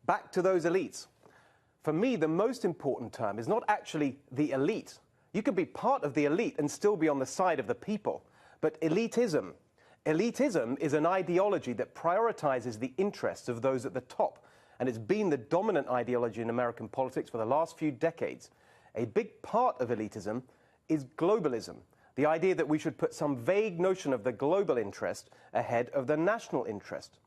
Back to those elites. For me, the most important term is not actually the elite. You can be part of the elite and still be on the side of the people. But elitism. Elitism is an ideology that prioritizes the interests of those at the top. And it's been the dominant ideology in American politics for the last few decades. A big part of elitism is globalism. The idea that we should put some vague notion of the global interest ahead of the national interest.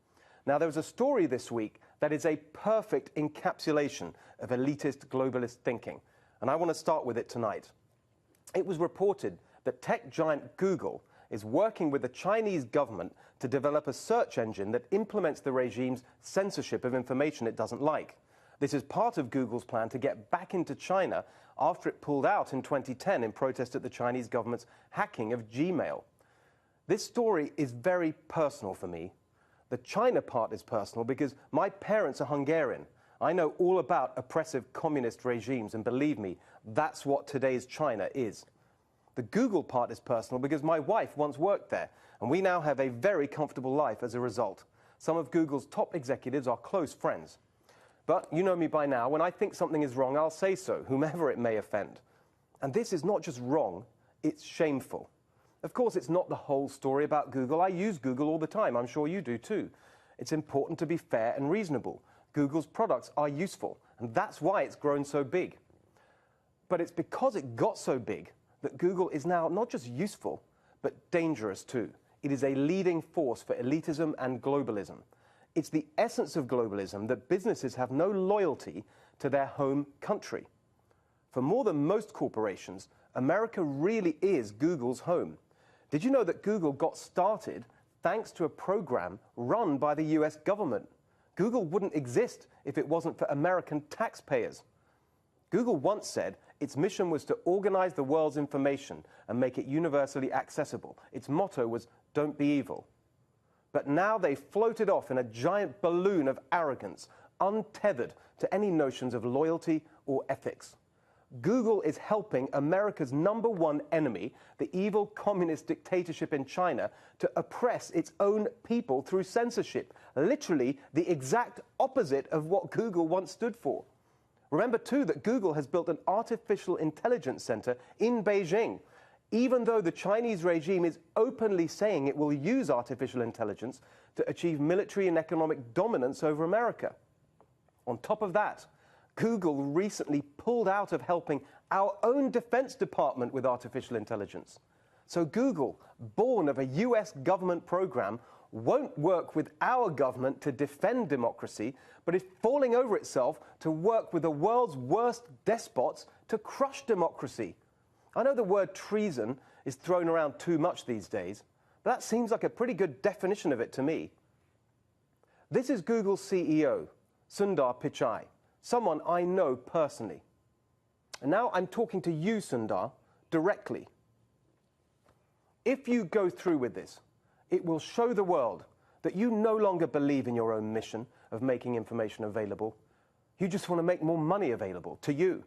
Now, there was a story this week that is a perfect encapsulation of elitist globalist thinking, and I want to start with it tonight. It was reported that tech giant Google is working with the Chinese government to develop a search engine that implements the regime's censorship of information it doesn't like. This is part of Google's plan to get back into China after it pulled out in 2010 in protest at the Chinese government's hacking of Gmail. This story is very personal for me. The China part is personal because my parents are Hungarian. I know all about oppressive communist regimes, and believe me, that's what today's China is. The Google part is personal because my wife once worked there, and we now have a very comfortable life as a result. Some of Google's top executives are close friends. But you know me by now, when I think something is wrong, I'll say so, whomever it may offend. And this is not just wrong, it's shameful. Of course, it's not the whole story about Google. I use Google all the time. I'm sure you do too. It's important to be fair and reasonable. Google's products are useful, and that's why it's grown so big. But it's because it got so big that Google is now not just useful, but dangerous too. It is a leading force for elitism and globalism. It's the essence of globalism that businesses have no loyalty to their home country. For more than most corporations, America really is Google's home. Did you know that Google got started thanks to a program run by the US government? Google wouldn't exist if it wasn't for American taxpayers. Google once said its mission was to organize the world's information and make it universally accessible. Its motto was, "Don't be evil." But now they floated off in a giant balloon of arrogance, untethered to any notions of loyalty or ethics. Google is helping America's #1 enemy, the evil communist dictatorship in China, to oppress its own people through censorship. Literally the exact opposite of what Google once stood for. Remember too that Google has built an artificial intelligence center in Beijing. Even though the Chinese regime is openly saying it will use artificial intelligence to achieve military and economic dominance over America. On top of that, Google recently pulled out of helping our own Defense Department with artificial intelligence. So Google, born of a US government program, won't work with our government to defend democracy, but is falling over itself to work with the world's worst despots to crush democracy. I know the word treason is thrown around too much these days, but that seems like a pretty good definition of it to me. This is Google's CEO, Sundar Pichai, someone I know personally. And now I'm talking to you, Sundar, directly. If you go through with this, it will show the world that you no longer believe in your own mission of making information available. You just want to make more money available to you.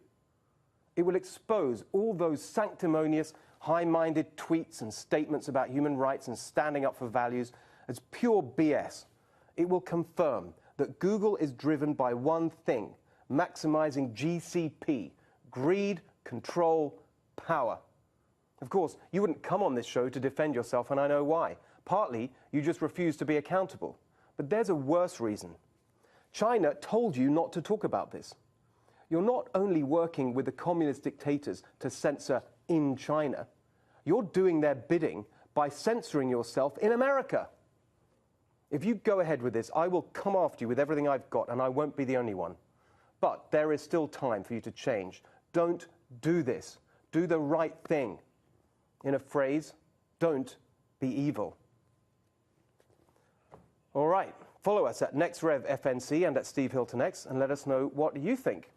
It will expose all those sanctimonious, high-minded tweets and statements about human rights and standing up for values as pure BS. It will confirm that Google is driven by one thing: maximizing GCP, greed, control, power. Of course, you wouldn't come on this show to defend yourself, and I know why. Partly, you just refuse to be accountable. But there's a worse reason. China told you not to talk about this. You're not only working with the communist dictators to censor in China, you're doing their bidding by censoring yourself in America. If you go ahead with this, I will come after you with everything I've got, and I won't be the only one. But there is still time for you to change. Don't do this. Do the right thing. In a phrase, don't be evil. All right, follow us at NextRevFNC and at Steve Hilton X, and let us know what you think.